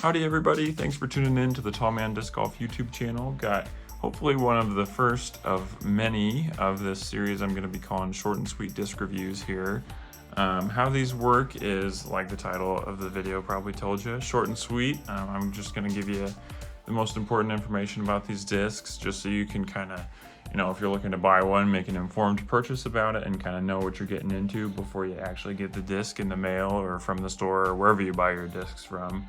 Howdy everybody, thanks for tuning in to the Tall Man Disc Golf YouTube channel. Got hopefully one of the first of many of this series I'm going to be calling short and sweet disc reviews here. How these work is, like the title of the video probably told you, short and sweet. I'm just going to give you the most important information about these discs just so you can kind of, if you're looking to buy one, make an informed purchase about it and kind of know what you're getting into before you actually get the disc in the mail or from the store or wherever you buy your discs from.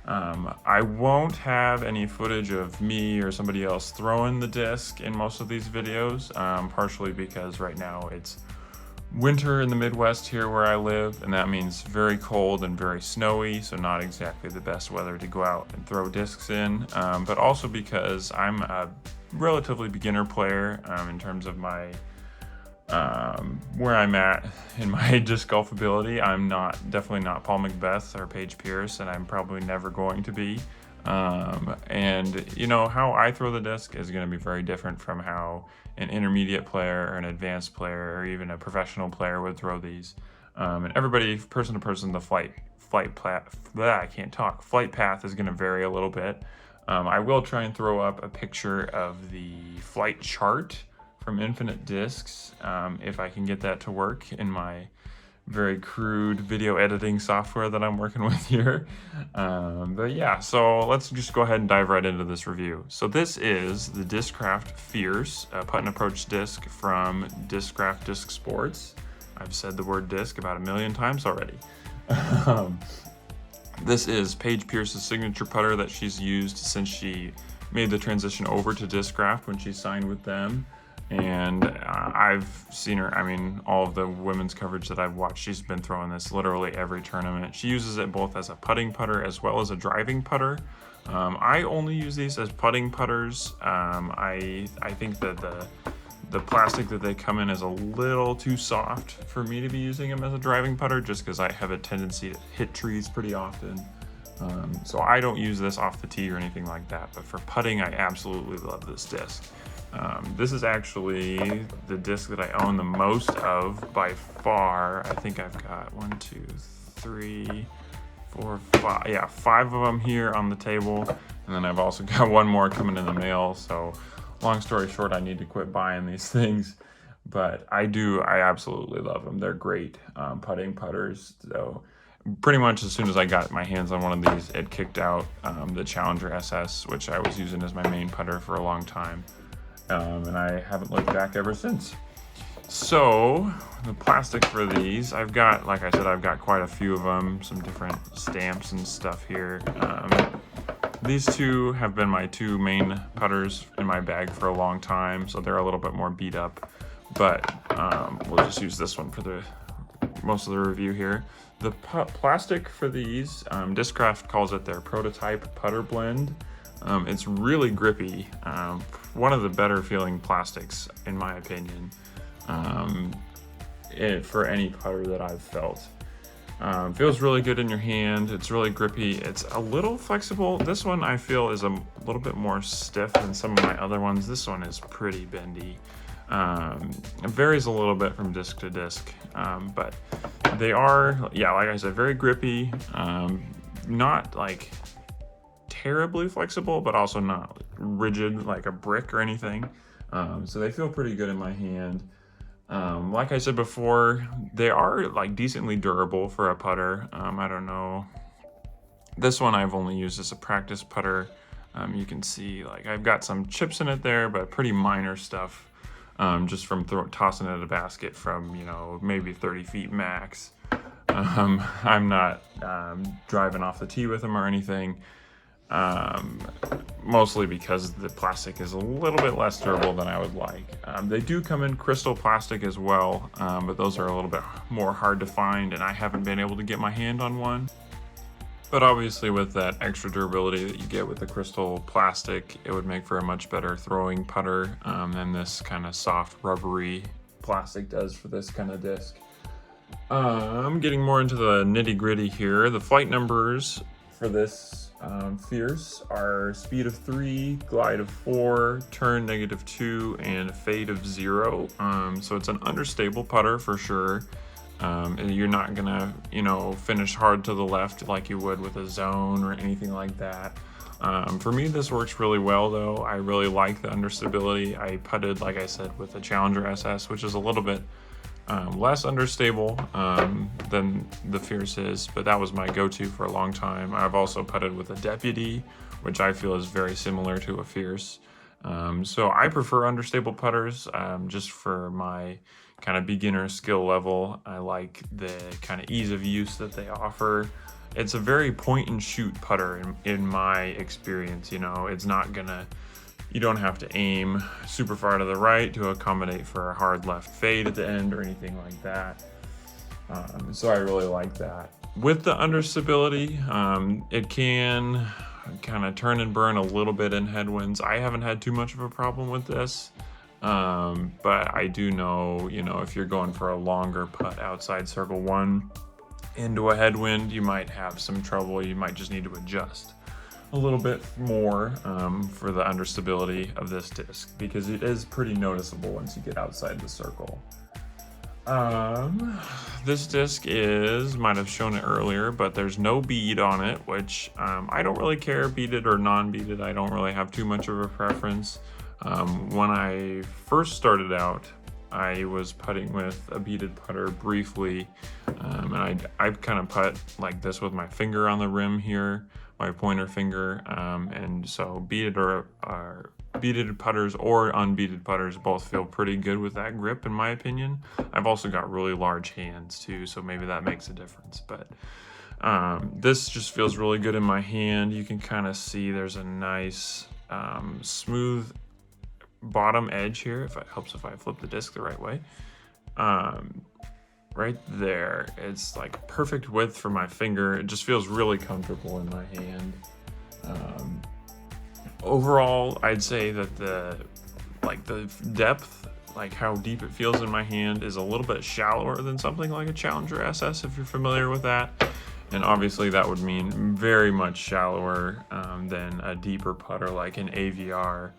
I won't have any footage of me or somebody else throwing the disc in most of these videos, partially because right now it's winter in the Midwest here where I live, and that means very cold and very snowy, so not exactly the best weather to go out and throw discs in, but also because I'm a relatively beginner player in terms of my where I'm at in my disc golf ability. I'm definitely not Paul McBeth or Paige Pierce, and I'm probably never going to be. And how I throw the disc is going to be very different from how an intermediate player or an advanced player or even a professional player would throw these. And everybody, person to person, the flight path is going to vary a little bit. I will try and throw up a picture of the flight chart from Infinite Discs, if I can get that to work in my very crude video editing software that I'm working with here. But yeah, so let's just go ahead and dive right into this review. So this is the Discraft Fierce putt and approach disc from Discraft Disc Sports. I've said the word disc about 1,000,000 times already. This is Paige Pierce's signature putter that she's used since she made the transition over to Discraft when she signed with them. And I've seen her, all of the women's coverage that I've watched, she's been throwing this literally every tournament. She uses it both as a putting putter as well as a driving putter. I only use these as putting putters. I think that the plastic that they come in is a little too soft for me to be using them as a driving putter, just because I have a tendency to hit trees pretty often. So I don't use this off the tee or anything like that, but for putting, I absolutely love this disc. This is actually the disc that I own the most of by far. I think I've got 1, 2, 3, 4, 5. Yeah, 5 of them here on the table. And then I've also got one more coming in the mail. So long story short, I need to quit buying these things. But I absolutely love them. They're great putting putters. So pretty much as soon as I got my hands on one of these, it kicked out the Challenger SS, which I was using as my main putter for a long time. And I haven't looked back ever since. So the plastic for these, I've got, like I said, I've got quite a few of them, some different stamps and stuff here. These two have been my two main putters in my bag for a long time, so they're a little bit more beat up, but we'll just use this one for the most of the review here. The plastic for these, Discraft calls it their prototype putter blend. It's really grippy, one of the better feeling plastics in my opinion, for any putter that I've felt. Feels really good in your hand. It's really grippy. It's a little flexible. This one I feel is a little bit more stiff than some of my other ones. This one is pretty bendy. It varies a little bit from disc to disc, but they are, yeah, like I said, very grippy, not like terribly flexible, but also not rigid like a brick or anything. So they feel pretty good in my hand. Like I said before, they are like decently durable for a putter. I don't know. This one I've only used as a practice putter. You can see like I've got some chips in it there, but pretty minor stuff. Just from tossing it at a basket from, maybe 30 feet max. I'm not driving off the tee with them or anything. Mostly because the plastic is a little bit less durable than I would like. They do come in crystal plastic as well, but those are a little bit more hard to find, and I haven't been able to get my hand on one. But obviously with that extra durability that you get with the crystal plastic, it would make for a much better throwing putter than this kind of soft rubbery plastic does for this kind of disc. I'm getting more into the nitty-gritty here. The flight numbers for this Fierce are speed of 3, glide of 4, turn -2, and fade of 0. So it's an understable putter for sure. And you're not gonna, finish hard to the left like you would with a zone or anything like that. For me, this works really well though. I really like the understability. I putted, like I said, with the Challenger SS, which is a little bit less understable than the Fierce is, but that was my go-to for a long time. I've also putted with a Deputy, which I feel is very similar to a Fierce. So I prefer understable putters just for my kind of beginner skill level. I like the kind of ease of use that they offer. It's a very point and shoot putter in my experience. It's not gonna, you don't have to aim super far to the right to accommodate for a hard left fade at the end or anything like that. So I really like that. With the understability, it can kind of turn and burn a little bit in headwinds. I haven't had too much of a problem with this, but I do know, if you're going for a longer putt outside circle one into a headwind, you might have some trouble. You might just need to adjust a little bit more for the understability of this disc, because it is pretty noticeable once you get outside the circle. This disc might have shown it earlier, but there's no bead on it, which I don't really care, beaded or non-beaded. I don't really have too much of a preference. When I first started out, I was putting with a beaded putter briefly, and I kind of putt like this with my finger on the rim here, my pointer finger, and so beaded putters or unbeaded putters both feel pretty good with that grip, in my opinion. I've also got really large hands too, so maybe that makes a difference, but this just feels really good in my hand. You can kind of see there's a nice smooth bottom edge here, if it helps if I flip the disc the right way. Right there, it's like perfect width for my finger. It just feels really comfortable in my hand. Overall, I'd say that the depth, like how deep it feels in my hand, is a little bit shallower than something like a Challenger SS, if you're familiar with that. And obviously that would mean very much shallower than a deeper putter like an AVR.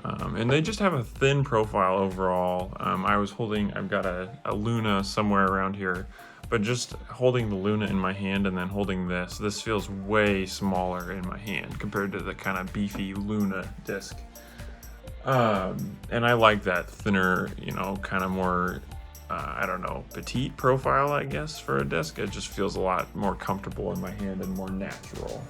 And they just have a thin profile overall. I've got a Luna somewhere around here, but just holding the Luna in my hand and then holding this feels way smaller in my hand compared to the kind of beefy Luna disc. And I like that thinner, kind of more, I don't know, petite profile, I guess, for a disc. It just feels a lot more comfortable in my hand and more natural.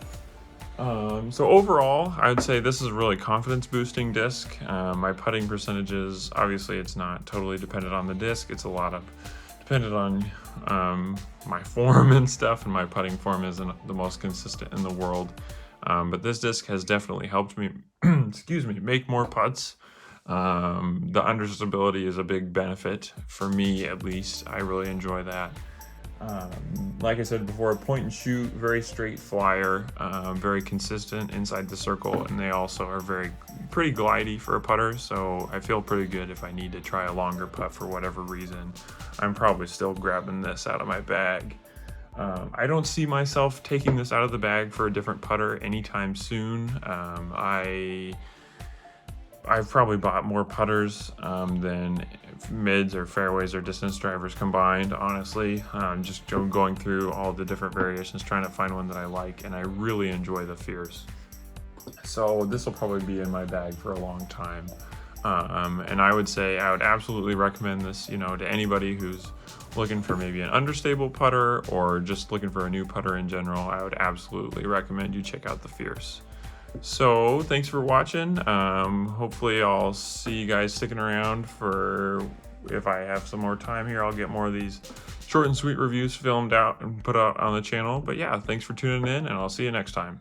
So overall, I would say this is a really confidence boosting disc. My putting percentages, obviously it's not totally dependent on the disc. It's a lot of dependent on my form and stuff, and my putting form isn't the most consistent in the world. But this disc has definitely helped me, make more putts. The understability is a big benefit for me, at least. I really enjoy that. Like I said before, point and shoot, very straight flyer, very consistent inside the circle, and they also are pretty glidey for a putter, so I feel pretty good if I need to try a longer putt for whatever reason. I'm probably still grabbing this out of my bag. I don't see myself taking this out of the bag for a different putter anytime soon. I've probably bought more putters than mids or fairways or distance drivers combined, honestly. Just going through all the different variations, trying to find one that I like, and I really enjoy the Fierce. So this will probably be in my bag for a long time. And I would say I would absolutely recommend this, to anybody who's looking for maybe an understable putter or just looking for a new putter in general. I would absolutely recommend you check out the Fierce. So thanks for watching. Hopefully I'll see you guys sticking around for, if I have some more time here, I'll get more of these short and sweet reviews filmed out and put out on the channel. But yeah, thanks for tuning in, and I'll see you next time.